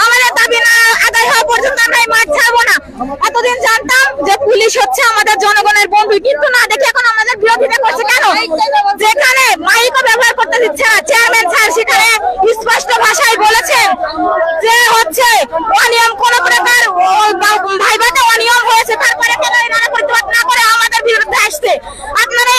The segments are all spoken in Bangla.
আমাদের দাবি না আদায় হওয়া পর্যন্ত আমরা এই মাঠ ছাড়বো না। এতদিন জানতাম যে পুলিশ হচ্ছে আমাদের জনগণের বন্ধু, কিন্তু না দেখে এখন আমাদের বিরোধিতা করছে কেন? যেখানে মাইকও ব্যবহার করতে দিচ্ছে না, চেয়ারম্যান স্যার সেখানে স্পষ্ট ভাষায় বলেছেন যে হচ্ছে অনিয়ম কোন প্রকার ভাইভাতে অনিয়ম হয়েছে, তারপরে কেন এনারা প্রতিবাদ না করে আমাদের বিরুদ্ধে আসছে? আপনারা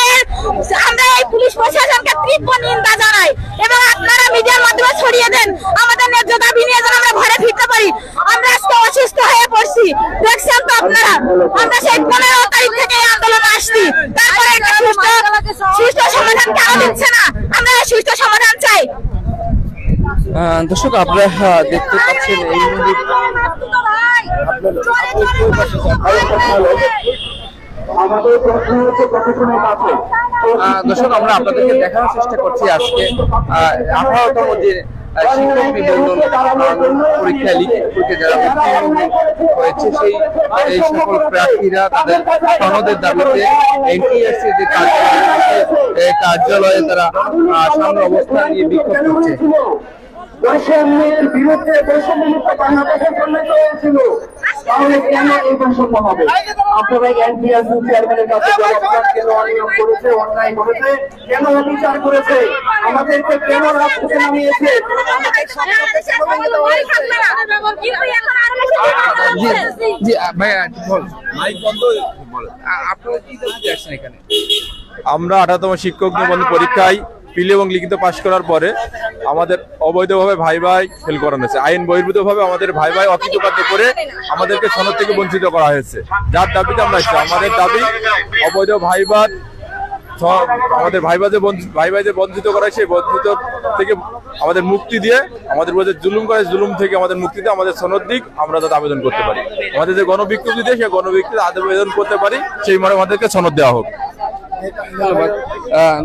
আমরা এই পুলিশ প্রশাসনকে তীব্র নিন্দা জানাই এবং আপনারা মিডিয়ার মাধ্যমে ছড়িয়ে দেন আমাদের ন্যায্য দাবি নিয়ে যেন আমরা ঘরে ফিরতে পারি। আমরা আজকে অসুস্থ হয়ে পড়ছি, দেখছেন তো আপনারা। আমরা সেই 15 তারিখ থেকে এই আন্দোলনে আসছি, তারপরে একটা সুষ্ঠু সমাধান কেন দিচ্ছে না? আমরা সুষ্ঠু সমাধান চাই। দর্শক আপনারা দেখতে পাচ্ছেন এই দর্শক আমরা আপনাদেরকে দেখানোর চেষ্টা করছি আজকে 18তম যে শিক্ষক নিবন্ধন পরীক্ষা লিখিত পরীক্ষা যারা হয়েছে সেই সকল প্রার্থীরা তাদের সনদের দাবিতে এনটিআরসি যে কার্যালয়ে তারা সামনে অবস্থান নিয়ে বিক্ষোভ করছে। বৈষম্যের বিরুদ্ধে বৈষম্যমুক্ত বাংলাদেশের জন্য হয়েছিল, তাহলে কেন এই বৈষম্য হবে? আপনারা এনটিআরসি চেয়ারম্যানের কাছে কেন অনিয়ম করেছে, অন্যায় করেছে, কেন অবিচার করেছে, আমাদেরকে কেন রাজপথে নামিয়েছে? আমরা 18তম শিক্ষক নিবন্ধন পরীক্ষায় প্রিলি এবং লিখিত পাশ করার পরে আমাদের অবৈধভাবে ভাই ফেল করানো হয়েছে। আইন বহির্ভূতভাবে আমাদের ভাই অকৃতকার্য করে আমাদেরকে সনদ থেকে বঞ্চিত করা হয়েছে। যার দাবিতে আমরা এসেছি, আমাদের দাবি অবৈধ আমাদের ভাই যে বঞ্চিত করা হয় সেই বঞ্চিত থেকে আমাদের মুক্তি দিয়ে, আমাদের উপরে জুলুম করে জুলুম থেকে আমাদের মুক্তি দিয়ে আমাদের সনদ দিক, আমরা যাতে আবেদন করতে পারি। আমাদের যে গণবিজ্ঞপ্তি দিয়ে সেই গণবিজ্ঞপ্তিতে আবেদন করতে পারি, সেই মনে আমাদেরকে সনদ দেওয়া হোক। ধন্যবাদ।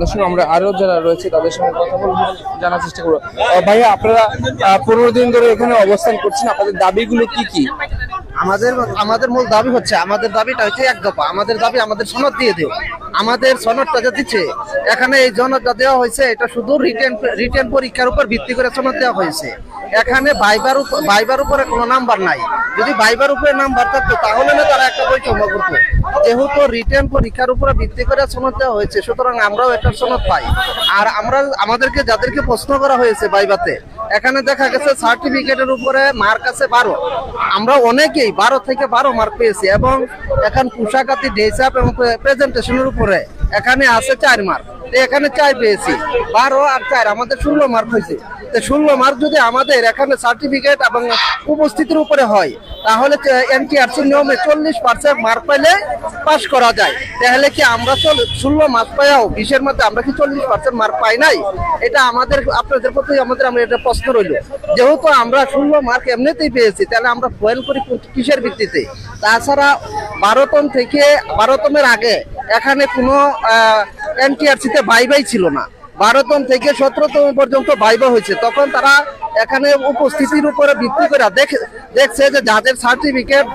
দর্শক আমরা আরো যারা রয়েছে তাদের সঙ্গে কথা বলবো, জানার চেষ্টা করবো। ভাইয়া আপনারা 15 দিন ধরে এখানে অবস্থান করছেন, আপনাদের দাবিগুলো কি কি? আমাদের মূল দাবি হচ্ছে, আমাদের দাবিটা হচ্ছে এক দফা। আমাদের দাবি আমাদের সনদ দিয়ে দেও। আমাদের সনদটা যে দিচ্ছে, এখানে এই সনদটা দেওয়া হয়েছে এটা শুধু রিটেন পরীক্ষার উপর ভিত্তি করে সনদ দেওয়া হয়েছে। এখানে ভাইবার উপরে কোনো নাম্বার নাই। যদি ভাইবার উপরে নাম্বার থাকতো তাহলে না তারা একটা বৈষম্য করতো। যেহেতু রিটেন পরীক্ষার উপরে ভিত্তি করে সনদ দেওয়া হয়েছে, সুতরাং আমরাও একটা সনদ পাই। আর আমাদেরকে যাদেরকে প্রশ্ন করা হয়েছে ভাইবাতে, এখানে দেখা গেছে সার্টিফিকেটের উপরে মার্ক আছে 12। আমরা অনেকেই 12 থেকে 12 মার্ক পেয়েছি এবং এখন পোশাকাতি ড্রেসআপ এবং প্রেজেন্টেশনের উপরে এখানে আছে 4 মার্ক। এখানে 4 পেয়েছি, 12 আর 4 আমাদের 16 মার্ক হয়েছে। 16 মার্ক যদি আমাদের এখানে সার্টিফিকেট এবং উপস্থিতির উপরে হয়, তাহলে এনটিআরসি নিয়মে 40% মার্ক পাইলে পাস করা যায়। তাহলে কি আমরা 16 মার্ক পাইও 20-এর মধ্যে আমরা কি 40% মার্ক পাই নাই? এটা আমাদের আপনাদের প্রতি আমরা এটা প্রশ্ন রইল। যেহেতু আমরা 16 মার্ক এমনিতেই পেয়েছি, তাহলে আমরা ফেল করি কিসের ভিত্তিতে? তাছাড়া 12তমের আগে এখানে কোনো এনটিআরসিতে ভাইভাই ছিল না। 12তম থেকে 17তম পর্যন্ত ভাইভা হয়েছে। তখন তারা এখানে উপস্থিতির উপরে ভিত্তি করে দেখছে যে যাদের সার্টিফিকেট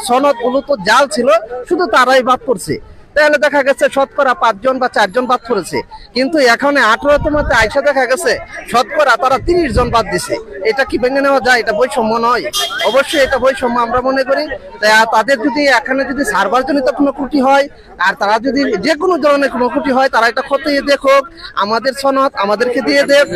সনদ গুলো তো জাল ছিল, শুধু তারাই বাদ পড়ছে। তাহলে দেখা গেছে শতকরা 5 জন বা 4 জন বাদ পড়েছে। কিন্তু এখানে 18তম আইসা দেখা গেছে শতকরা তারা 30 জন বাদ দিছে। এটা কি ভেঙে নেওয়া যায়? এটা বৈষম্য নয়? অবশ্যই এটা বৈষম্য আমরা মনে করি। তাদের যদি এখানে যদি সার্ভারজনিত কোনো ত্রুটি হয়, আর তারা যদি যে কোনো ধরনের কোনো ত্রুটি হয়, তারা এটা খতিয়ে দেখুক, আমাদের সনদ আমাদেরকে দিয়ে দেব।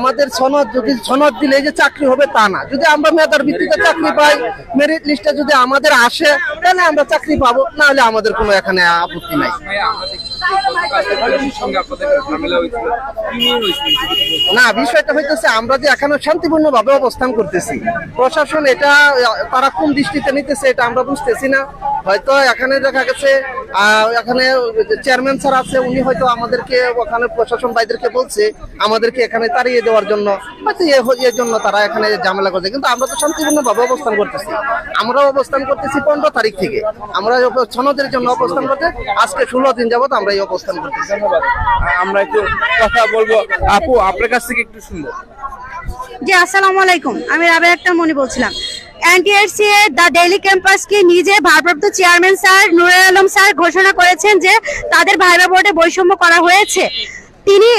আমাদের সনদ যদি সনদ দিলে যে চাকরি হবে তা না। যদি আমরা মেধার ভিত্তিতে চাকরি পাই, মেরিট লিস্টে যদি আমাদের আসে, তাহলে আমরা চাকরি পাবো, না হলে আমাদের কোনো এখানে আপত্তি নাই। না, বিষয়টা হইতেছে আমরা যে এখানে শান্তিপূর্ণ ভাবে অবস্থান করতেছি, প্রশাসন এটা তারা কোন দৃষ্টিতে নিতেছে এটা আমরা বুঝতেছি না। হয়তো এখানে দেখা গেছে এখানে চেয়ারম্যান স্যার আছে, উনি হয়তো আমাদেরকে ওখানে প্রশাসন ভাইদেরকে বলছে আমাদেরকে এখানে তাড়িয়ে দেওয়ার জন্য, হয়তো এর জন্য তারা এখানে ঝামেলা করছে। কিন্তু আমরা তো শান্তিপূর্ণ ভাবে অবস্থান করতেছি। আমরাও অবস্থান করতেছি 15 তারিখ থেকে। আমরা সনদের জন্য অবস্থান করতে আজকে 16 দিন যাবত আমরা এই অবস্থান করতেছি। ধন্যবাদ। আমরা একটু কথা বলবো। আপু, আপনার কাছ থেকে একটু শুনবো। জি, আসসালামু আলাইকুম। আমি রাবেয়া আক্তার মনি বলছিলাম। এনটিআরসি এর দ্য ডেইলি ক্যাম্পাসকে নিজে ভারপ্রাপ্ত chairman sir Nurul Alam sir ঘোষণা করেছেন যে তাদের ভাইবা বোর্ডে বৈষম্য করা হয়েছে। তিনি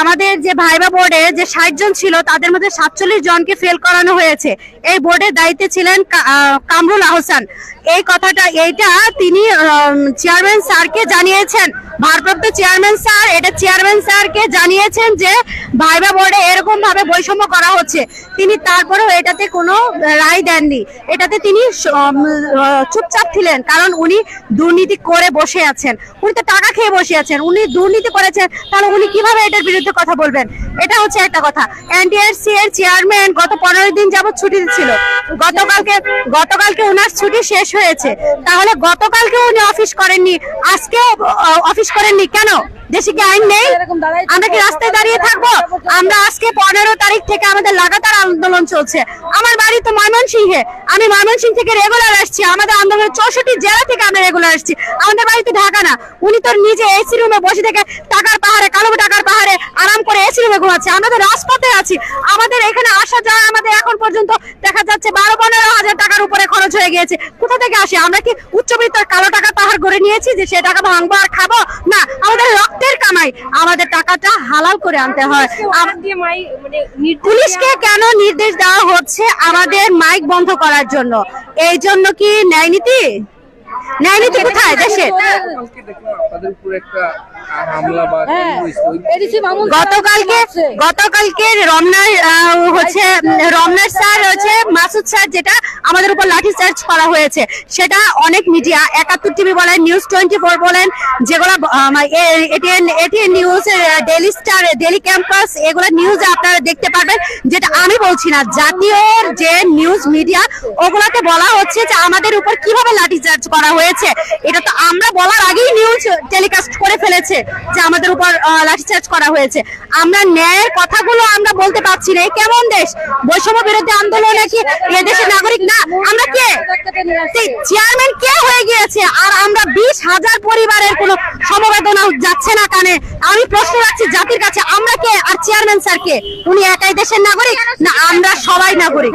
আমাদের যে ভাইবা বোর্ডে যে 60 জন ছিল তাদের মধ্যে 47 জনকে ফেল করানো হয়েছে। এই বোর্ডের দায়িত্বে ছিলেন কামরুল আহসান। এইটা তিনি চেয়ারম্যান স্যারকে জানিয়েছেন, ভারপ্রাপ্ত চেয়ারম্যান স্যার এটা চেয়ারম্যান স্যারকে জানিয়েছেন যে ভাইবা বোর্ডে এরকম ভাবে বৈষম্য করা হচ্ছে। তিনি তারপরেও এটাতে কোনো রায় দেননি, এটাতে তিনি চুপচাপ ছিলেন, কারণ উনি দুর্নীতি করে বসে আছেন, উনি তো টাকা খেয়ে বসে আছেন, উনি দুর্নীতি করেছেন, তাহলে উনি কিভাবে এটার বিরুদ্ধে কথা বলবেন? এটা হচ্ছে একটা কথা। এনটিআরসি এর চেয়ারম্যান গত 15 দিন যাবত ছুটিতে ছিল, গতকালকে ওনার ছুটি শেষ হয়েছে, তাহলে গতকালকে উনি অফিস করেননি, আজকেও অফিস করেননি কেন? দেশে কি আইন নেই? আমরা কি রাস্তায় দাঁড়িয়ে থাকবো? আমরা আজকে 15 তারিখ থেকে আমাদের লাগাতার আন্দোলন চলছে। আমার বাড়ি তো ময়মনসিংহে, আমি ময়মনসিংহ থেকে রেগুলার আসছি, আমাদের আন্দোলনের 64 জেলা থেকে আমরা রেগুলার আসছি। আমাদের বাড়ি তো ঢাকা না। উনি তো নিজে এসি রুমে বসে থেকে টাকার পাহাড়ে, কালো টাকার পাহাড়ে আরাম করে এসি রুমে ঘুমাচ্ছে, আমরা তো রাজপথে আছি। আমাদের এখানে আসা যাওয়া আমাদের এখন পর্যন্ত দেখা যাচ্ছে 12-15 হাজার টাকার উপরে খরচ হয়ে গিয়েছে। কোথা থেকে আসে? আমরা কি উচ্চবিত্ত কালো টাকার পাহাড় গড়ে নিয়েছি যে সে টাকা ভাঙবো আর খাবো? না, আমাদের রক্তের কামাই, আমাদের টাকাটা হালাল করে আনতে হয়। পুলিশকে কেন নির্দেশ দেওয়া হচ্ছে আমাদের মাইক বন্ধ করার জন্য? এই জন্য কি ন্যায় নীতি? ন্যায় নীতি কোথায় দেশে? গতকালকে রমনার স্যার হচ্ছে মাসুদ স্যার, যেটা আমাদের উপর লাঠি চার্জ করা হয়েছে, সেটা অনেক মিডিয়া, 71 টিভি বলেন, নিউজ 24 বলেন, যেগুলো ATN news, daily star, daily campus, এগুলো নিউজে আপনারা দেখতে পারবেন। যেটা আমি বলছি না, জাতীয় যে নিউজ মিডিয়া ওগুলাতে বলা হচ্ছে যে আমাদের উপর কিভাবে লাঠি চার্জ করা হয়েছে। এটা তো আমরা বলার আগেই নিউজ টেলিকাস্ট করে ফেলেছে যে আমাদের উপর লাঠিচার্জ করা হয়েছে। আমরা ন্যায়ের কথাগুলো আমরা বলতে পারছি না। কেমন দেশ? বৈষম্য বিরোধী আন্দোলনে কি এদেশের নাগরিক না? আমরা কে? চেয়ারম্যান কে হয়ে গিয়েছে, আর আমরা 20,000 পরিবারের কোনো সমবেদনা যাচ্ছে না কানে। আমি প্রশ্ন রাখছি জাতির কাছে, আমরা কে আর চেয়ারম্যান স্যার কে? উনি একাই দেশের নাগরিক না আমরা সবাই নাগরিক?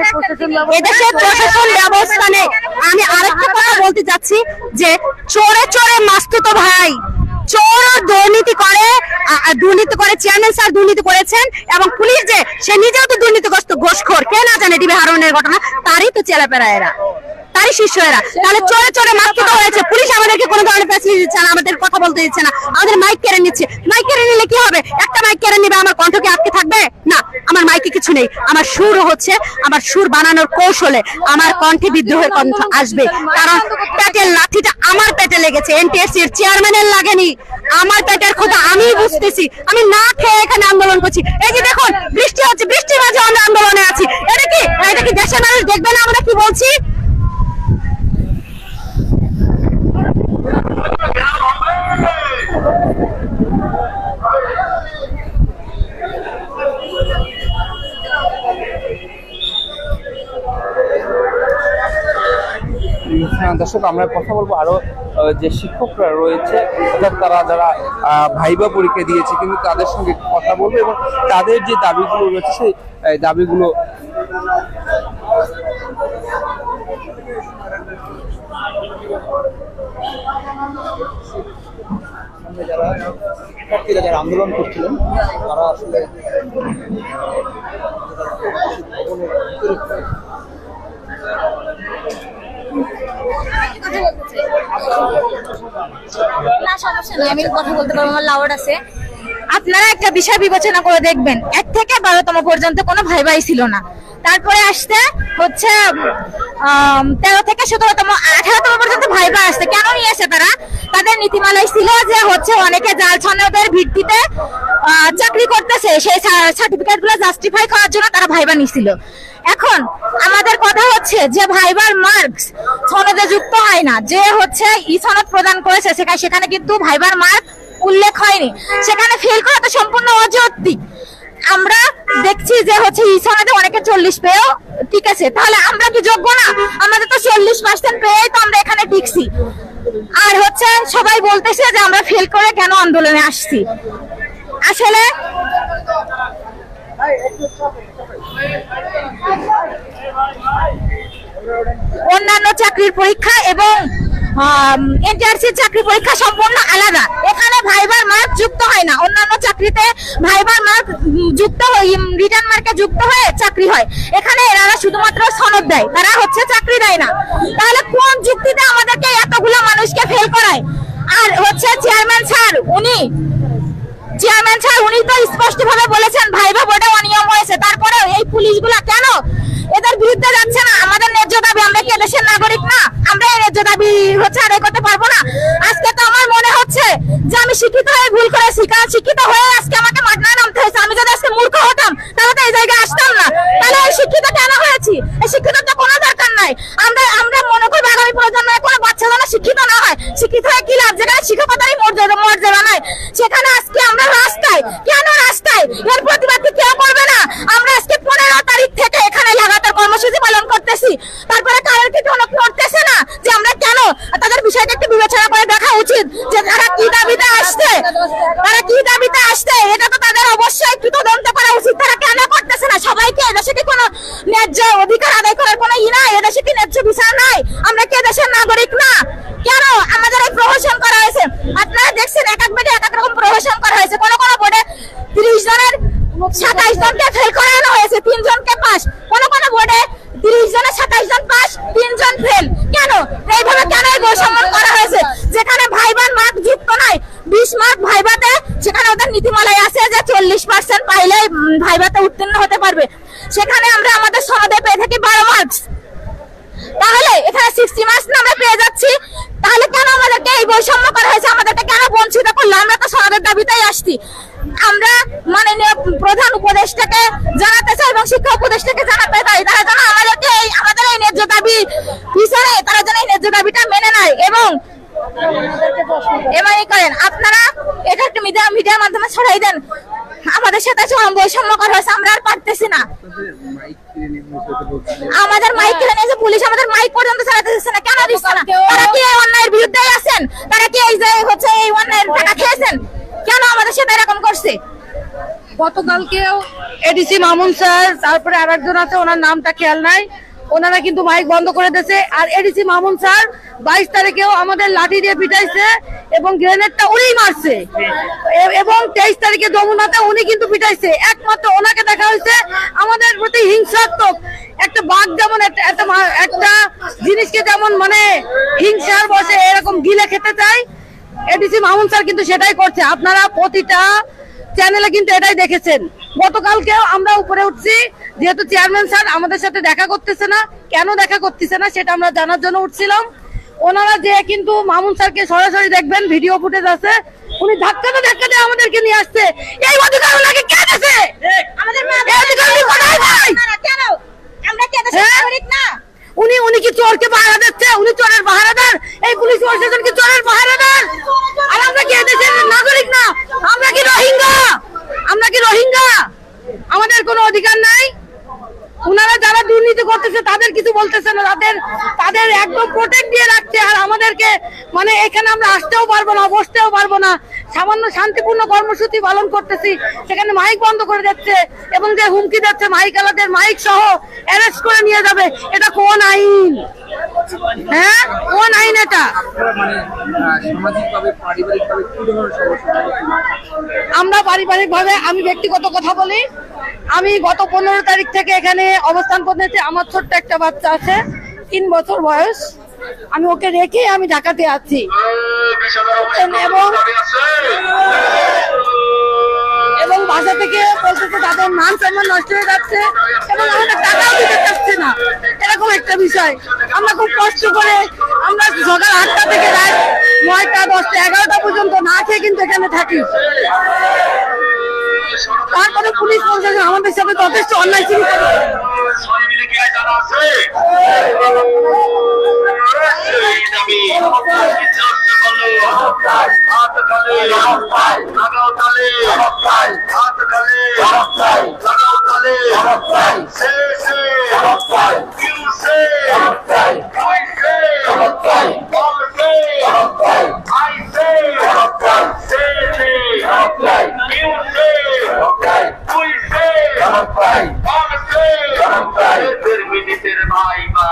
এদেশের প্রশাসন ব্যবস্থা নেই। আমি আরেকটা কথা বলতে চাচ্ছি যে চোরে চোরে মাস্তুতো ভাই, চোর দুর্নীতি করে চেয়ারম্যান স্যার দুর্নীতি করেছেন, এবং পুলিশ যে সে নিজেও তো দুর্নীতিগ্রস্ত ঘোষখোর, কে না জানে ডিবি হারনের ঘটনা, তারই তো চেলাপেরা এরা, তারই শিষ্যরা। তাহলে চোরে চোরে মাস্তুতো হয়েছে, পুলিশ আমাদেরকে কোনো ধরনের ফ্যাসিলিটি দিচ্ছে না, আমাদের কথা বলতে দিচ্ছে না, আমাদের মাইক কেড়ে নিচ্ছে। মাইক কেড়ে নিলে কি হবে? একটা মাইক কেড়ে নিবে, আমার কণ্ঠ কি আটকে থাকবে? না, আমার মাইকে কিছু নেই, আমার সুর হচ্ছে, আমার সুর বানানোর কৌশলে আমার কণ্ঠে বিদ্রোহের কণ্ঠ আসবে, কারণ পেটের লাঠিটা আমার পেটে লেগেছে, এনটিআরসি এর চেয়ারম্যানের লাগেনি। আমার পেটের কথা আমি বুঝতেছি, আমি না খেয়ে এখানে আন্দোলন করছি। এই যে দেখুন বৃষ্টি হচ্ছে, বৃষ্টির মাঝে আমরা আন্দোলনে আছি। এটা কি দেশের মানুষ দেখবে না আমরা কি বলছি? দর্শক, আমরা কথা বলবো আরো যে শিক্ষকরা রয়েছে, অর্থাৎ তারা যারা ভাইবা পরীক্ষা দিয়েছে, কিন্তু তাদের সঙ্গে কথা বলবো এবং তাদের যে দাবিগুলো রয়েছে সেই দাবিগুলো যারা আন্দোলন করছিলেন তারা আসলে আমি কথা বলতে পারবো, আমার লাউড আছে। আপনারা একটা বিষয় বিবেচনা করে দেখবেন, 1 থেকে 12তম পর্যন্ত কোনো ভাইভাই ছিল না, তারপরে আসতে হচ্ছে 13 থেকে 17তম 18তম পর্যন্ত ভাইভা আসছে। কেন নিয়েছে তারা? তাদের নীতিমালায় ছিল যে হচ্ছে অনেকে জাল সনদের ভিত্তিতে চাকরি করতেছে, সেই সার্টিফিকেট গুলো জাস্টিফাই করার জন্য তারা ভাইভা নিছিল। এখন আমাদের কথা হচ্ছে যে ভাইবার মার্কস সনদে যুক্ত হয় না, যে হচ্ছে ই সনদ প্রদান করেছে সেখানে কিন্তু ভাইবার মার্ক উল্লেখ হয়নি, সেখানে ফেল করা তো সম্পূর্ণ অযৌক্তিক। আমরা দেখছি যে হচ্ছে ই সনদে অনেকে 40 পেয়েও ঠিক আছে, তাহলে আমরা কি যোগ্য না? আমাদের তো 40% পেয়েই তো আমরা এখানে টিকছি। আর হচ্ছে সবাই বলতেছে যে আমরা ফেল করে কেন আন্দোলনে আসছি। আসলে অন্যান্য চাকরির পরীক্ষা এবং এনটিআরসি চাকরি পরীক্ষা সম্পূর্ণ আলাদা। এখানে ভাইবার মার্ক যুক্ত হয় না। অন্যান্য চাকরিতে ভাইবার মার্ক যুক্ত হয়ে রিটার্ন মার্কে যুক্ত হয়ে চাকরি হয়। এখানে এরা শুধুমাত্র সনদ দেয়, তারা হচ্ছে চাকরি দেয় না। তাহলে কোন যুক্তিতে আমাদেরকে এতগুলো মানুষকে ফেল করায়? আর হচ্ছে চেয়ারম্যান স্যার উনি তো স্পষ্ট ভাবে বলেছেন ভাইবা বোর্ডে অনিয়ম হয়েছে, তারপরে এই পুলিশগুলা কেন এদের বিরুদ্ধে যাচ্ছে না? আমাদের ন্যায্য দাবি, আমরা কি দেশের নাগরিক না? আমরা এই ন্যায্য দাবি হচ্ছে আদায় করতে পারবো না? আজকে তো আমার মনে হচ্ছে যে আমি শিক্ষিত হয়ে ভুল করেছি, কারণ শিক্ষিত হয়ে আজকে আমাকে মাঠে নামতে হয়েছে। আমি যদি আজকে মূর্খ হতাম তাহলে তো এই জায়গায় আসতাম না। তাহলে এই শিক্ষিত কেন হয়েছি? এই শিক্ষিত তো কোনো দরকার নাই। আমরা মনে করবো আগামী প্রজন্মের কোনো বাচ্চা যেন শিক্ষিত না হয়। শিক্ষিত হয়ে কি লাভ? যেখানে শিক্ষকতারই মর্যাদা নাই, সেখানে আজকে আমরা রাস্তায়। কেন রাস্তায়? এর প্রতিবাদ কি কেউ করবে না? আমরা আজকে 15 তারিখ থেকে এখানে লাগাতার কর্মসূচি পালন করতেছি, তারপরে কারোর কি কোনো করতেছে না যে আমরা কেন? তাদের বিষয়টা একটু বিবেচনা করে দেখা উচিত যে তারা কি দাবিতে আসছে, এটা তো তাদের অবশ্যই একটু তদন্ত করা উচিত। তারা কেন করতেছে না? সবাইকে এদেশে কি কোনো ন্যায্য অধিকার আদায় করার কোনো নাই? এদেশে কি ন্যায্য বিচার নাই? আমরা কি দেশের নাগরিক না? কেন আমাদের এই প্রহসন করা হয়েছে? আপনারা দেখছেন এক এক বেডে এক এক রকম প্রহসন করা হয়েছে। কোন কোন বোর্ডে 30 জনের 27 জনকে ফেল করানো হয়েছে, 3 জনকে পাস। কোন কোন বোর্ডে 30 জনের 27 জন পাস, 3 জন ফেল। কেন এইভাবে কেন এই বৈষম্য করা হয়েছে? যেখানে ভাইবার মার্ক যুক্ত নাই, 20 মার্ক ভাইবাতে, সেখানে ওদের নীতিমালায় আছে যে 40% পাইলে ভাইবাতে উত্তীর্ণ হতে পারবে। সেখানে আমরা আমাদের সনদে পেয়ে থাকি 12 মার্কস। তাহলে এখানে 60 মার্কস আমরা পেয়ে যাচ্ছি। তাহলে কেন আমাদেরকে এই বৈষম্য করা হয়েছে? আমাদেরকে কেন বঞ্চিত করলো? আমরা তো সনদের দাবিতেই আসছি। আমরা মাননীয় প্রধান উপদেষ্টাকে জানাতে চাই এবং শিক্ষা উপদেষ্টাকে জানাতে চাই, তারা যেন আমাদেরকে আমাদের এই ন্যায্য দাবি পিছনে তারা যেন এই ন্যায্য দাবিটা মেনে নেয় এবং এমআই করেন। আপনারা এটা একটু মিডিয়ার মাধ্যমে ছড়াই দেন। আমাদের সাথে বৈষম্য করা হয়েছে, আমরা আর পারতেছি না। আমাদের মাইক কিনে নিয়েছে পুলিশ, আমাদের মাইক পর্যন্ত চালাতে দিচ্ছে না। কেন দিচ্ছে না? তারা কি এই অন্যায়ের বিরুদ্ধে আছেন? তারা কি এই যে হচ্ছে এই অন্যায়ের টাকা খেয়েছেন? কেন আমাদের সাথে এরকম করছে? গতকালকেও এডিসি মামুন স্যার, তারপরে আরেকজন আছে, ওনার নামটা খেয়াল নাই, ওনারা কিন্তু মাইক বন্ধ করে দিয়েছে। আর এডিসি মামুন স্যার 22 তারিখেও আমাদের লাঠি দিয়ে পিটাইছে এবং গ্রেনেডটা উনিই মারছে এবং 23 তারিখে যমুনাতে উনি কিন্তু পিটাইছে। একমাত্র ওনাকে দেখা হয়েছে আমাদের প্রতি হিংসাত্মক। একটা বাঘ যেমন একটা জিনিসকে যেমন মানে হিংসার বসে এরকম গিলে খেতে চায়, এডিসি মামুন স্যার কিন্তু সেটাই করছে। আপনারা প্রতিটা চ্যানেলে কিন্তু এটাই দেখেছেন। গতকালকেও আমরা উপরে উঠছি, যেহেতু চেয়ারম্যান স্যার আমাদের সাথে দেখা করতেছে না, কেন দেখা করতেছে না সেটা আমরা জানার জন্য উঠছিলাম। ওনারা যে কিন্তু মামুন স্যারকে সরাসরি দেখবেন, ভিডিও ফুটেজ আছে, উনি ধাক্কাতে আমাদেরকে নিয়ে আসছে। এই অধিকার ওনাকে কে দিয়েছে? আমাদের কেন? আমরা কি দেশের নাগরিক না? উনি কি চোরকে পাহারা দিচ্ছে? উনি চোরের পাহারাদার? এই পুলিশ প্রশাসন কি চোরের পাহারাদার? আর আমরা কি দেশের নাগরিক না? আমরা কি রোহিঙ্গা? আমাদের কোনো অধিকার নাই? উনারা যারা দুর্নীতি করতেছে তাদের কিছু বলতেছে না, তাদের একদম প্রোটেক্ট দিয়ে রাখছে। আর আমাদেরকে মানে এখানে আমরা আসতেও পারবো না, বসতেও পারবো না। সামান্য শান্তিপূর্ণ কর্মসূচি পালন করতেছি, সেখানে মাইক বন্ধ করে দিচ্ছে এবং যে হুমকি দিচ্ছে মাইক আলাদের মাইক সহ অ্যারেস্ট করে নিয়ে যাবে। এটা কোন আইন? হ্যাঁ, কোন আইন এটা? আমরা পারিবারিকভাবে, আমি ব্যক্তিগত কথা বলি, আমি গত 15 তারিখ থেকে এখানে অবস্থান করতেছি। আমার ছোট্ট একটা বাচ্চা আছে, 3 বছর বয়স। আমি ওকে রেখে আমি ঢাকাতে আছি এবং বাসা থেকে বলতেছে তাদের মান সম্মান নষ্ট হয়ে যাচ্ছে এবং আমাদের টাকাও দিতে চাচ্ছে না। এরকম একটা বিষয়। আমরা খুব কষ্ট করে আমরা সকাল 8টা থেকে রাত 9টা, 10টা, 11টা পর্যন্ত না খেয়ে কিন্তু এখানে থাকি। তারপরে পুলিশ প্রশাসন আমাদের সাথে যথেষ্ট অন্যায় শুরু করে। ভাইবা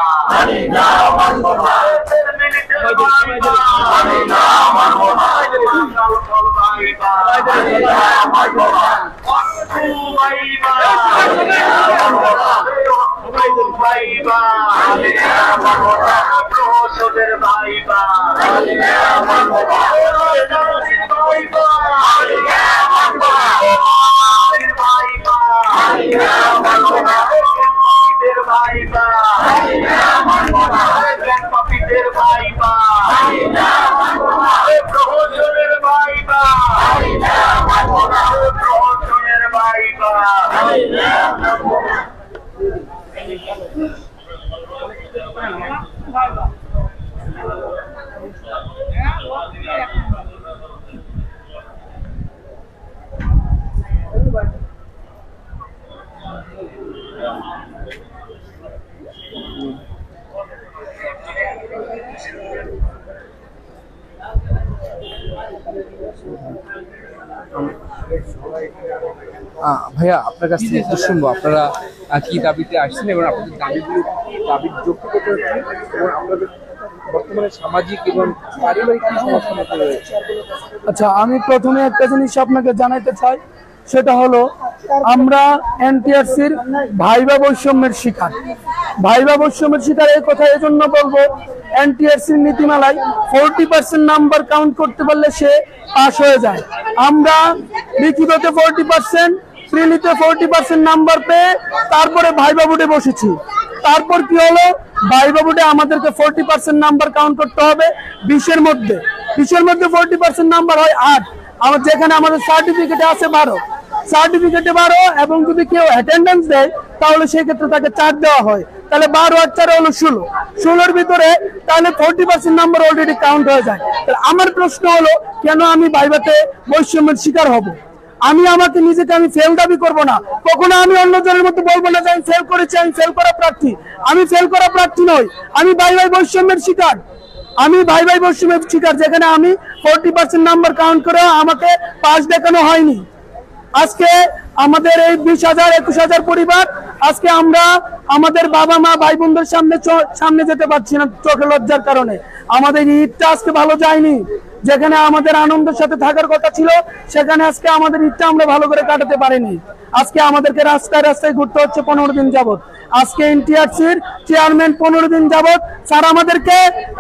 ভাইয়া আপনার কাছ থেকে একটু শুনবো আপনারা কি দাবিতে আসছেন এবং আপনাদের দাবির যৌক্তিকতা এবং আপনাদের বর্তমানে সামাজিক এবং পারিবারিক কি সমস্যার মধ্যে রয়েছে। আচ্ছা, আমি প্রথমে একটা জিনিস আপনাকে জানাইতে চাই, সেটা হলো আমরা এনটিআরসির ভাইবা বৈষম্যের শিকার। ভাইবা বৈষম্যের শিকার এই কথা এজন্য বলবো, এনটিআরসির নীতিমালায় 40% নাম্বার কাউন্ট করতে পারলে সে পাস হয়ে যায়। আমরা লিখিততে 40%, প্রিলিতে 40% নাম্বার পেয়ে তারপরে ভাইবা বোর্ডে বসেছি। তারপর কি হলো, ভাইবা বোর্ডে আমাদেরকে 40% নাম্বার কাউন্ট করতে হবে 20-এর মধ্যে। 20-এর মধ্যে 40% নাম্বার হয় 8, আমার যেখানে আমাদের সার্টিফিকেটে আছে 12, সার্টিফিকেটে 12, এবং যদি কেউ অ্যাটেন্ডেন্স দেয় তাহলে সেই ক্ষেত্রে তাকে 4 দেওয়া হয়। তাহলে 12 আর 4 হলো 16, 16-এর ভিতরে তাহলে 40% নাম্বার অলরেডি কাউন্ট হয়ে যায়। তাহলে আমার প্রশ্ন হলো, কেন আমি ভাইভাতে বৈষম্যের শিকার হব? আমি আমাকে নিজেকে আমি ফেল দাবি করব না, কখনো আমি অন্যজনের মতো বলবো না যে আমি ফেল করেছি, আমি ফেল করা প্রার্থী। আমি ফেল করা প্রার্থী নই, আমি ভাই বৈষম্যের শিকার। আমি ভাই বৈষম্যের শিকার, যেখানে আমি 40% নাম্বার কাউন্ট করে আমাকে পাস দেখানো হয়নি। আজকে আমাদের এই 20,000-21,000 পরিবার, আজকে আমরা আমাদের বাবা মা ভাই বোনদের সামনে যেতে পারছি না চোখে লজ্জার কারণে। আমাদের ঈদটা আজকে ভালো যায়নি, যেখানে আমাদের আনন্দের সাথে থাকার কথা ছিল সেখানে আজকে আমাদের ঈদটা আমরা ভালো করে কাটাতে পারিনি। আজকে আমাদেরকে রাস্তায় রাস্তায় ঘুরতে হচ্ছে 15 দিন যাবত। আজকে এনটিআরসির চেয়ারম্যান 15 দিন যাবত স্যার আমাদেরকে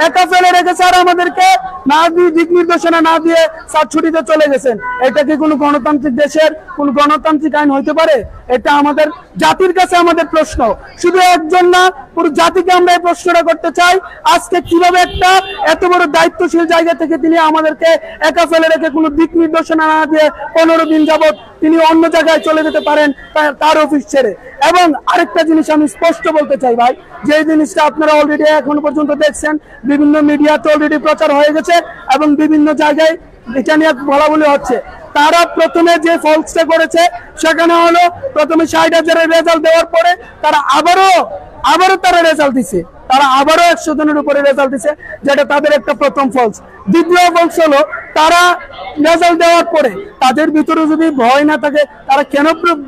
একা ফেলে রেখে, স্যার আমাদেরকে না দিয়ে দিক নির্দেশনা না দিয়ে স্যার ছুটিতে চলে গেছেন। এটা কি কোনো গণতান্ত্রিক দেশের কোন গণতান্ত্রিক আইন হইতে পারে? এটা আমাদের জাতির কাছে আমাদের প্রশ্ন, শুধু একজন না, পুরো জাতিকে আমরা এই প্রশ্নটা করতে চাই। আজকে কিভাবে একটা এত বড় দায়িত্বশীল জায়গা থেকে তিনি আমাদেরকে একা ফেলে রেখে কোনো দিক নির্দেশনা না দিয়ে 15 দিন যাবত তিনি অন্য জায়গায় চলে যেতে পারেন তার অফিস ছেড়ে। এবং আরেকটা জিনিস আমি স্পষ্ট বলতে চাই ভাই, যে জিনিসটা আপনারা অলরেডি এখন পর্যন্ত দেখছেন, বিভিন্ন মিডিয়াতে অলরেডি প্রচার হয়ে গেছে এবং বিভিন্ন জায়গায় এটা নিয়ে বলা বলি হচ্ছে। তারা প্রথমে যে ফলসটা করেছে সেখানে হলো প্রথমে 60,000-এর রেজাল্ট দেওয়ার পরে তারা আবারও তারা রেজাল্ট দিছে, তারা আবারও 100 জনের উপরে রেজাল্ট দিছে, যেটা তাদের একটা প্রথম ফলস। দ্বিতীয় ফলস হলো তারা রেজাল্ট দেওয়ার পরে তাদের ভিতরে যদি ভয় না থাকে,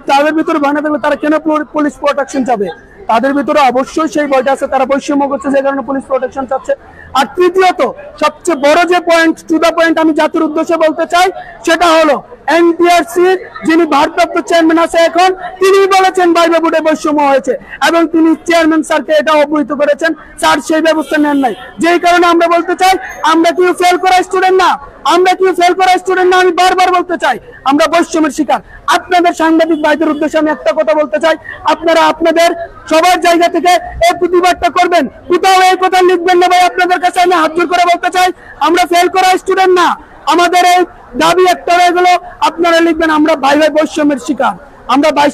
তাদের ভিতরে ভয় না থাকলে তারা কেন পুলিশ প্রোটেকশন চাবে? তাদের ভিতরে অবশ্যই সেই ভয়টা আছে, তারা বৈষম্য করছে যে কারণে পুলিশ প্রোটেকশন চাচ্ছে। আর তৃতীয়ত সবচেয়ে বড় যে পয়েন্ট, টু দা পয়েন্ট আমি জাতির উদ্দেশ্যে বলতে চাই, সেটা হলো এনটিআরসির যিনি ভারপ্রাপ্ত চেয়ারম্যান আছে এখন, তিনি বলেছেন ভাইবা বোর্ডে বৈষম্য হয়েছে এবং তিনি চেয়ারম্যান স্যারকে এটা অবহিত করেছেন, স্যার সেই ব্যবস্থা নেন নাই। যেই কারণে আমরা বলতে চাই, আমরা কি ফেল করা স্টুডেন্ট না, আমি বারবার বলতে চাই আমরা বৈষম্যের শিকার। আপনাদের সাংবাদিক ভাইদের উদ্দেশ্যে আমি একটা কথা বলতে চাই, আপনারা আপনাদের সবার জায়গা থেকে এই প্রতিবাদটা করবেন, কোথাও এই কথা লিখবেন না ভাই। আপনাদের কাছে আমি হাত জোর করে বলতে চাই, আমরা ফেল করা স্টুডেন্ট না, আমাদের এই দাবি একটা হয়ে গেল, আপনারা লিখবেন আমরা ভাই বৈষম্যের শিকার, আমরা ভাই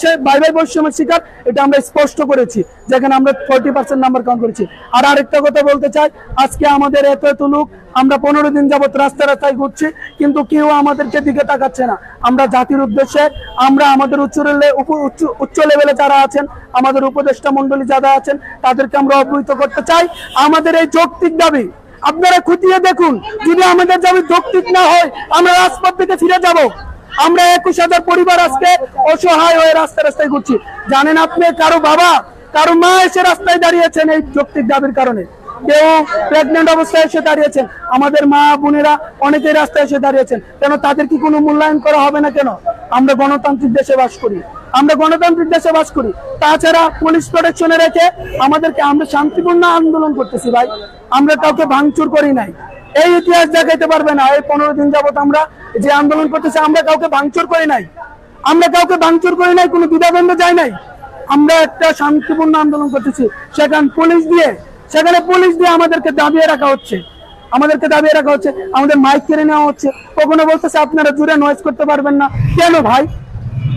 বৈষম্যের শিকার। এটা আমরা স্পষ্ট করেছি, যেখানে আমরা 40% নাম্বার কাউন্ট করেছি। আর আরেকটা কথা বলতে চাই, আজকে আমাদের এত লোক, আমরা 15 দিন যাবত রাস্তায় রাস্তায় ঘুরছি, কিন্তু কেউ আমাদেরকে দিকে তাকাচ্ছে না। আমরা জাতির উদ্দেশ্যে, আমরা আমাদের উচ্চ লেভেলে যারা আছেন, আমাদের উপদেষ্টা মন্ডলী যারা আছেন, তাদেরকে আমরা অবহিত করতে চাই আমাদের এই যৌক্তিক দাবি। আপনারা খতিয়ে দেখুন, যদি আমাদের দাবি যৌক্তিক না হয় আমরা রাজপথ থেকে ফিরে যাব। আমরা 21,000 পরিবার আজকে অসহায় হয়ে রাস্তায় রাস্তায় ঘুরছি। জানেন আপনি, কারো বাবা কারো মা এসে রাস্তায় দাঁড়িয়েছেন এই যৌক্তিক দাবির কারণে। কেউ প্রেগনেন্ট অবস্থায় এসে দাঁড়িয়েছেন, আমাদের মা বোনেরা অনেকেই রাস্তায় এসে দাঁড়িয়েছেন। কেন তাদের কি কোনো মূল্যায়ন করা হবে না? কেন? আমরা গণতান্ত্রিক দেশে বাস করি, আমরা গণতান্ত্রিক দেশে বাস করি। তাছাড়া পুলিশ প্রোটেকশনে রেখে আমাদেরকে, আমরা শান্তিপূর্ণ আন্দোলন করতেছি ভাই, আমরা কাউকে ভাঙচুর করি নাই। এই ইতিহাস দেখাইতে পারবে না এই 15 দিন যাবত আমরা যে আন্দোলন করতেছি, আমরা কাউকে ভাঙচুর করি নাই, আমরা কাউকে ভাঙচুর করি নাই, কোনো দ্বিধাদ্বন্দ্ব যায় নাই। আমরা একটা শান্তিপূর্ণ আন্দোলন করতেছি, সেখানে পুলিশ দিয়ে আমাদেরকে দাবিয়ে রাখা হচ্ছে, আমাদের মাইক কেড়ে নেওয়া হচ্ছে। কখনো বলতেছে আপনারা জুড়ে নয়েজ করতে পারবেন না। কেন ভাই,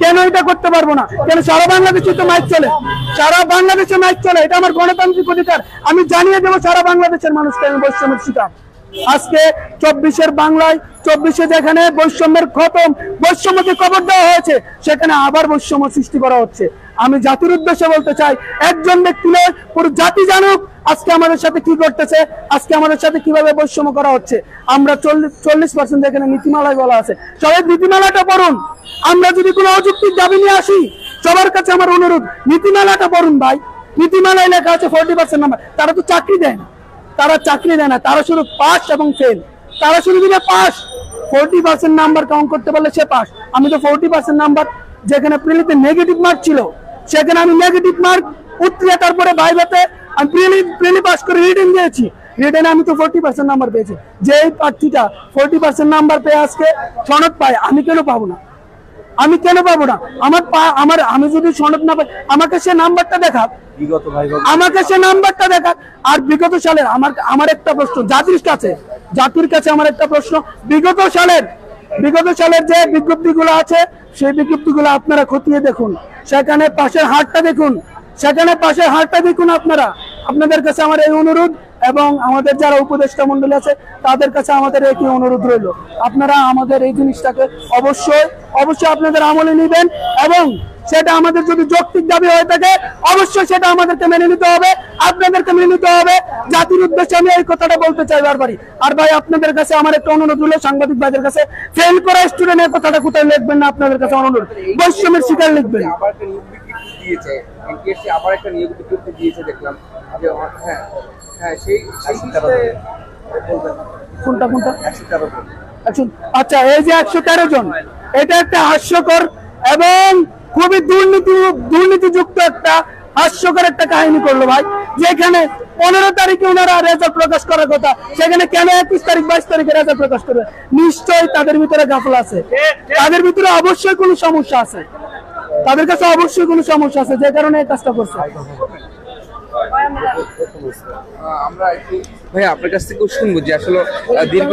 কেন এটা করতে পারবো না? কেন? সারা বাংলাদেশে তো মাইক চলে, সারা বাংলাদেশে মাইক চলে, এটা আমার গণতান্ত্রিক অধিকার। আমি জানিয়ে দেবো সারা বাংলাদেশের মানুষকে আমি বৈষম্যের শিকার। আজকে 24-এর বাংলায়, 24-এ যেখানে বৈষম্যের খতম, বৈষম্যকে কবর দেওয়া হয়েছে, সেখানে আবার বৈষম্য সৃষ্টি করা হচ্ছে। আমি জাতির উদ্দেশ্যে বলতে চাই, একজন ব্যক্তি নয়, পুরো জাতি জানুক আজকে আমাদের সাথে কি করতেছে, আজকে আমাদের সাথে কিভাবে বৈষম্য করা হচ্ছে। আমরা 40% যেখানে নীতিমালায় বলা আছে, সবাই নীতিমালাটা পড়ুন। আমরা যদি কোনো অযৌক্তিক দাবি নিয়ে আসি, সবার কাছে আমার অনুরোধ, নীতিমালাটা পড়ুন ভাই। নীতিমালায় লেখা আছে 40% নাম্বার। তারা তো চাকরি দেয় না, তারা শুধু পাস এবং ফেল। তারা শুধু দিলে পাস, 40% নাম্বার কাউন্ট করতে পারলে সে পাস। আমি তো 40% নাম্বার, যেখানে প্রিলিতে নেগেটিভ মার্ক ছিল, সেখানে আমি নেগেটিভ মার্ক উতরিয়ে তারপরে ভাইভাতে আমি প্রিলি পাস করে রিটেন দিয়েছি। রিটেনে আমি তো 40% নাম্বার পেয়েছি। যে এই প্রার্থীটা 40% নাম্বার পেয়ে আজকে সনদ পায়, আমি কেন পাবো না? আমি যদি সনদ না পাই, আমাকে সে নাম্বারটা দেখাক, আর বিগত সালের আমার একটা প্রশ্ন জাতির কাছে আমার একটা প্রশ্ন, বিগত সালের যে বিজ্ঞপ্তিগুলো আছে, সেই বিজ্ঞপ্তিগুলো আপনারা খতিয়ে দেখুন, সেখানে পাশের হারটা দেখুন আপনারা। আপনাদের কাছে আমার এই অনুরোধ, এবং আমাদের যারা উপদেষ্টা মন্ডলী আছে তাদের কাছে আমাদের একই অনুরোধ রইল, আপনারা আমাদের এই জিনিসটাকে অবশ্যই আপনাদের আমলে নেবেন, এবং সেটা আমাদের যদি যৌক্তিক দাবি হয়ে থাকে অবশ্যই সেটা আমাদেরকে মেনে নিতে হবে, আপনাদেরকে মেনে নিতে হবে। জাতির উদ্দেশ্যে আমি এই কথাটা বলতে চাই বারবারই। আর ভাই, আপনাদের কাছে আমার একটা অনুরোধ হলো, সাংবাদিক ভাইদের কাছে, ফেল করা স্টুডেন্টের কথাটা কোথায় লিখবেন না, আপনাদের কাছে অনুরোধ, বৈষম্যের শিকার লিখবেন। আবার একটা নিয়োগ বিজ্ঞপ্তি দিয়েছে দেখলাম। কোনটা 113? আচ্ছা, এই যে 113 জন, এটা একটা হাস্যকর এবং খুবই দুর্নীতিযুক্ত একটা হাস্যকর একটা কাহিনী করলো ভাই। যেখানে 15 তারিখে ওনারা রেজাল্ট প্রকাশ করার কথা, সেখানে কেন 21 তারিখ 22 তারিখে রেজাল্ট প্রকাশ করবে? নিশ্চয়ই তাদের ভিতরে গাফলা আছে, তাদের ভিতরে অবশ্যই কোনো সমস্যা আছে, তাদের কাছে অবশ্যই কোনো সমস্যা আছে, যে কারণে এই কাজটা করছে। আমরা একটু ভাই আপনার কাছ থেকে শুনবো যে আসলে দীর্ঘ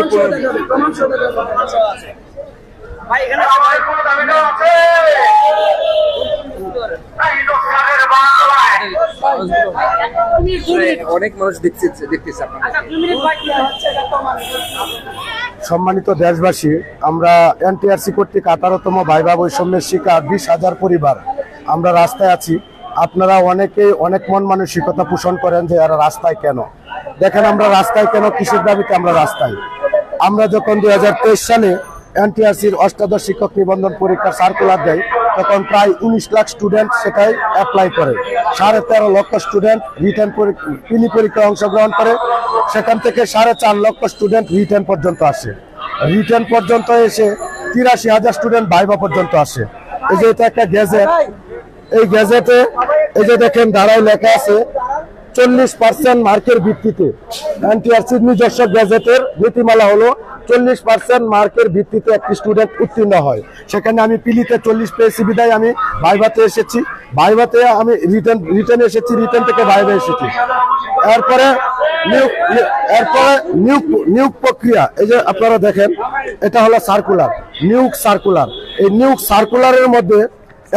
অনেক মানুষ দেখতেছে। সম্মানিত দেশবাসী, আমরা এনটিআরসি কর্তৃক 18তম ভাইভা বৈষম্যের শিকার 20,000 পরিবার আমরা রাস্তায় আছি। আপনারা অনেক মন মানসিকতা পোষণ করেন যে এরা রাস্তায় কেন। দেখেন আমরা রাস্তায় কেন, কিসের দাবিতে আমরা রাস্তায়। আমরা যখন 2023 সালে এনটিআরসির অষ্টাদশ শিক্ষক নিবন্ধন পরীক্ষার সার্কুলার দেয়, তখন প্রায় 19 লাখ স্টুডেন্ট সেটাই অ্যাপ্লাই করে, 13.5 লক্ষ স্টুডেন্ট রিটেন প্রিলি পরীক্ষায় অংশগ্রহণ করে, সেখান থেকে 4.5 লক্ষ স্টুডেন্ট রিটেন পর্যন্ত আসে। রিটেন পর্যন্ত এসে 83,000 স্টুডেন্ট ভাইভা পর্যন্ত আসে। এই যে এটা একটা গ্যাজেট, এই গ্যাজেটে এই যে দেখেন ধারায় লেখা আছে 40% মার্কের ভিত্তিতে। এনটিআরসির নিজস্ব গ্যাজেটের নীতিমালা হলো 40% মার্কের ভিত্তিতে একটি স্টুডেন্ট উত্তীর্ণ হয়। সেখানে আমি পিলিতে 40 পেয়েছি বিদায় আমি ভাইভাতে এসেছি, ভাইভাতে আমি রিটেন এসেছি, রিটেন থেকে ভাইভা এসেছি। এরপরে নিয়োগ প্রক্রিয়া, এই যে আপনারা দেখেন এটা হলো সার্কুলার, নিয়োগ সার্কুলার। এই নিয়োগ সার্কুলারের মধ্যে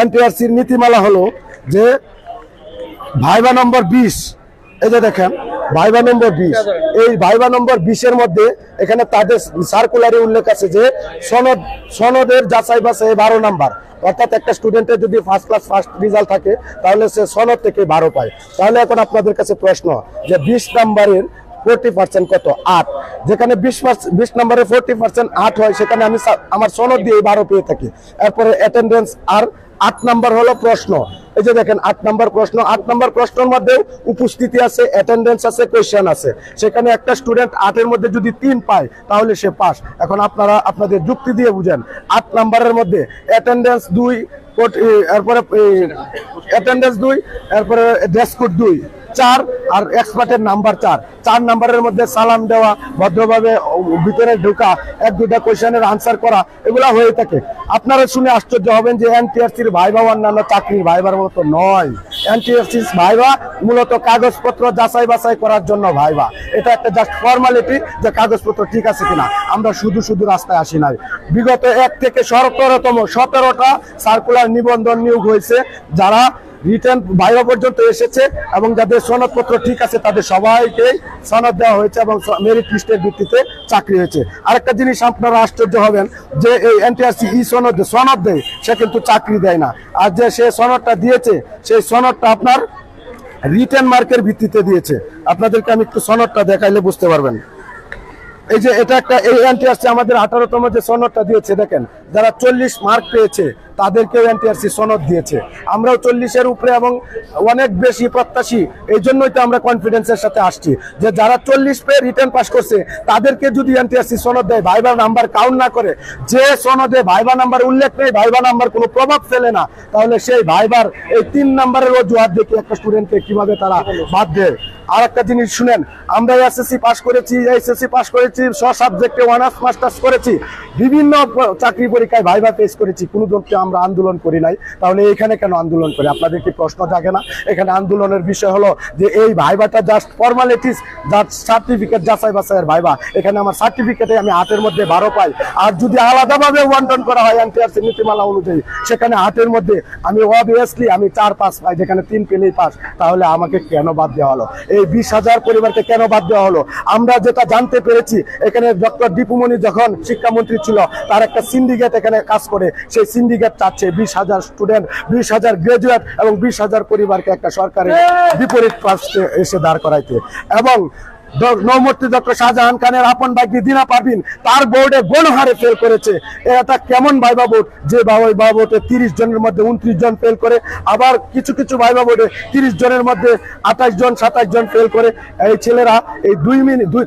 এনটিআরসির নীতিমালা হলো যে ভাইভা নম্বর 20, এই যে দেখেন ভাইভা নম্বর 20, এই ভাইভা নম্বর 20-এর মধ্যে এখানে তাদের সার্কুলারে উল্লেখ আছে যে সনদের যাচাই বাছাই 12 নাম্বার, অর্থাৎ একটা স্টুডেন্টের যদি ফার্স্ট ক্লাস ফার্স্ট রেজাল্ট থাকে তাহলে সে সনদ থেকে 12 পায়। তাহলে এখন আপনাদের কাছে প্রশ্ন যে 20 নাম্বারের 40% কত? 8। যেখানে 20 নম্বরে 40% 8 হয়, সেখানে আমি আমার সনদ দিয়ে 12 পেয়ে থাকি। এরপরে অ্যাটেন্ডেন্স আর 8 নাম্বার হলো প্রশ্ন। এই যে দেখেন 8 নম্বর প্রশ্ন, 8 নম্বর প্রশ্নের মধ্যে উপস্থিতি আছে, অ্যাটেন্ডেন্স আছে, কোয়েশ্চেন আছে। সেখানে একটা স্টুডেন্ট 8 এর মধ্যে যদি 3 পায় তাহলে সে পাস। এখন আপনারা আপনাদের যুক্তি দিয়ে বুঝেন। 8 নম্বরের মধ্যে অ্যাটেন্ডেন্স 2, এরপরে অ্যাটেন্ডেন্স 2, এরপরে ড্রেস কোড 2, 4 আর এক্সপার্টের নাম্বার 4। 4 নাম্বারের মধ্যে সালাম দেওয়া, ভদ্রভাবে ভিতরে ঢোকা, 1-2টা কোয়েশ্চেনের আনসার করা, এগুলা হয়ে থাকে। আপনারা শুনে আশ্চর্য হবেন যে এনটিআরসির ভাইভা অন্যান্য চাকরির ভাইবার মতো নয়। এনটিআরসির ভাইভা মূলত কাগজপত্র যাচাই বাছাই করার জন্য ভাইভা। এটা একটা জাস্ট ফর্মালিটি যে কাগজপত্র ঠিক আছে কিনা। আমরা শুধু শুধু রাস্তায় আসি নাই। বিগত 1 থেকে 17টা সার্কুলার নিবন্ধন নিয়োগ হয়েছে, যারা রিটার্ন ভাইভা পর্যন্ত এসেছে এবং যাদের সনদপত্র ঠিক আছে তাদের সবাইকে সনদ দেওয়া হয়েছে এবং মেরিট লিস্টের ভিত্তিতে চাকরি হয়েছে। আরেকটা জিনিস আপনারা আশ্চর্য হবেন যে এই এনটিআরসি সনদ দেয়, সে কিন্তু চাকরি দেয় না। আর যে সে সনদটা দিয়েছে সেই সনদটা আপনার রিটার্ন মার্কের ভিত্তিতে দিয়েছে। আপনাদেরকে আমি একটু সনদটা দেখাইলে বুঝতে পারবেন। এই যে এটা একটা এই এনটিআরসি আমাদের 18তম যে সনদটা দিয়েছে, দেখেন যারা 40 মার্ক পেয়েছে তাদেরকেও এনটিআরসি সনদ দিয়েছে। আমরাও 40-এর উপরে এবং অনেক বেশি প্রত্যাশী, এই জন্যই তো আমরা কনফিডেন্সের সাথে আসছি যে যারা 40 পেয়ে রিটার্ন পাস করছে তাদেরকে যদি এনটিআরসি সনদ দেয়, ভাইবা নাম্বার কাউন্ট না করে, যে সনদে ভাইবা নাম্বার উল্লেখ নেই, ভাইবা নাম্বার কোনো প্রভাব ফেলে না, তাহলে সেই ভাইবার এই 3 নাম্বারের অজুহাত দেখে একটা স্টুডেন্টকে কিভাবে তারা বাদ দেয়। আর একটা জিনিস শুনেন, আমরা এসএসসি পাস করেছি, সব সাবজেক্টে অনার্স মাস্টার্স করেছি, বিভিন্ন চাকরি পরীক্ষায় ভাইভা ফেস করেছি, কোনো দলকে আমরা আন্দোলন করি নাই। তাহলে এখানে কেন আন্দোলন করে? আপনাদের কি প্রশ্ন জাগে না? এখানে আন্দোলনের বিষয় হলো যে এই ভাইভাটা জাস্ট ফর্মালিটিস, জাস্ট সার্টিফিকেট যাচাই বাছাইয়ের ভাইভা। এখানে আমার সার্টিফিকেটে আমি 8-এর মধ্যে 12 পাই। আর যদি আলাদাভাবে বন্টন করা হয় এনটিআরসি নীতিমালা অনুযায়ী, সেখানে 8-এর মধ্যে আমি অবভিয়াসলি 4-5 পাই, যেখানে 3 পেলেই পাস। তাহলে আমাকে কেন বাদ দেওয়া হলো? এই 20,000 পরিবারকে কেন বাদ দেওয়া হলো? আমরা যেটা জানতে পেরেছি, এখানে ডক্টর দীপুমণি যখন শিক্ষামন্ত্রী ছিল, তার একটা সিন্ডিকেট এখানে কাজ করে। সেই সিন্ডিকেট চাচ্ছে 20,000 স্টুডেন্ট, 20,000 গ্রাজুয়েট এবং 20,000 পরিবারকে একটা সরকারের বিপরীত পাশে এসে দাঁড় করাইতে। এবং নৌমূর্তি ডক্টর শাহজাহান খানের আপন ভাগ্নি দিনা পারভিন তার বোর্ডে গণহারে ফেল করেছে। এটা কেমন ভাইবা বোর্ড যে ভাইবা বোর্ডে 30 জনের মধ্যে 29 জন ফেল করে, আবার কিছু কিছু ভাইবা বোর্ডে 30 জনের মধ্যে 28 জন 27 জন ফেল করে। এই ছেলেরা এই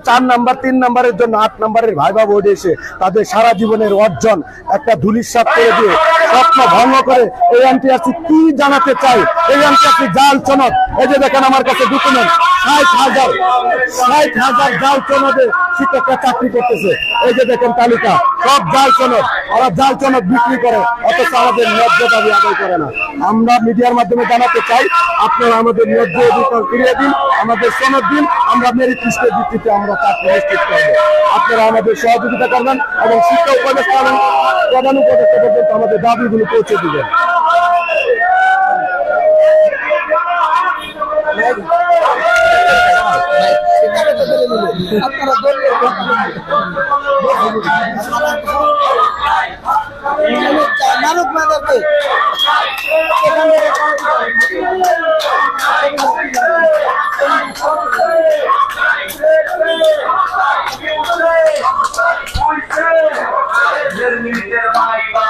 4 নাম্বার 3 নাম্বারের জন্য 8 নাম্বারের ভাইবা বোর্ডে এসে তাদের সারা জীবনের অর্জন একটা ধুলিস্যাৎ করে দিয়ে স্বপ্ন ভঙ্গ করে এই এনটিআরসি কি জানাতে চায়? এই এনটিআরসি জাল সনদ। এই যে দেখেন আমার কাছে ডকুমেন্ট, 60,000 জাল সনদে শিক্ষকরা চাকরি করতেছে। এই যে দেখেন তালিকা, সব জাল সনদ। ওরা জাল সনদ বিক্রি করে, অথচ আমাদের ন্যায্য দাবি আদায় করে না। আমরা মিডিয়ার মাধ্যমে জানাতে চাই, আপনারা আমাদের ন্যায্য অধিকার ফিরিয়ে দিন, আমাদের সনদ দিন, আমরা মেরিট লিস্টের ভিত্তিতে আমরা চাকরি নিশ্চিত করব। আপনারা আমাদের সহযোগিতা করবেন এবং শিক্ষা উপদেষ্টা এবং প্রধান উপদেষ্টা পর্যন্ত আমাদের দাবিগুলো পৌঁছে দিবেন। ভাইবা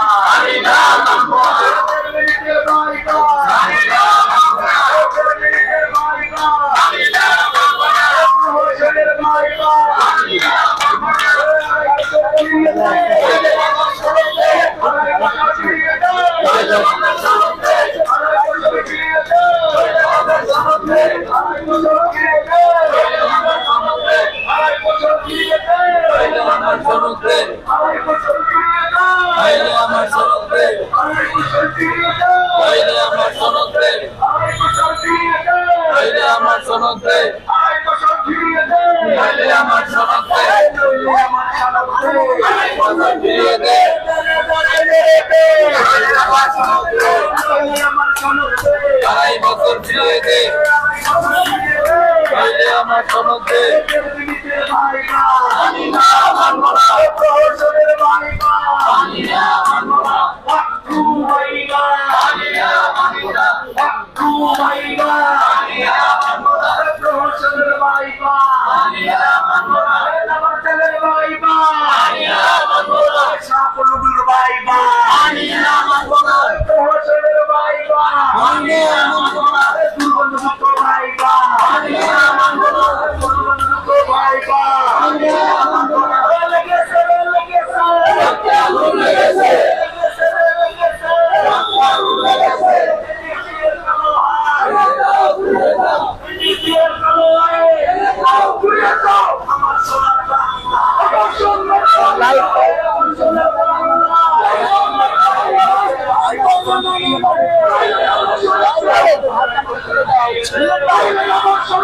দেওয়া হচ্ছে।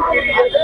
Gracias.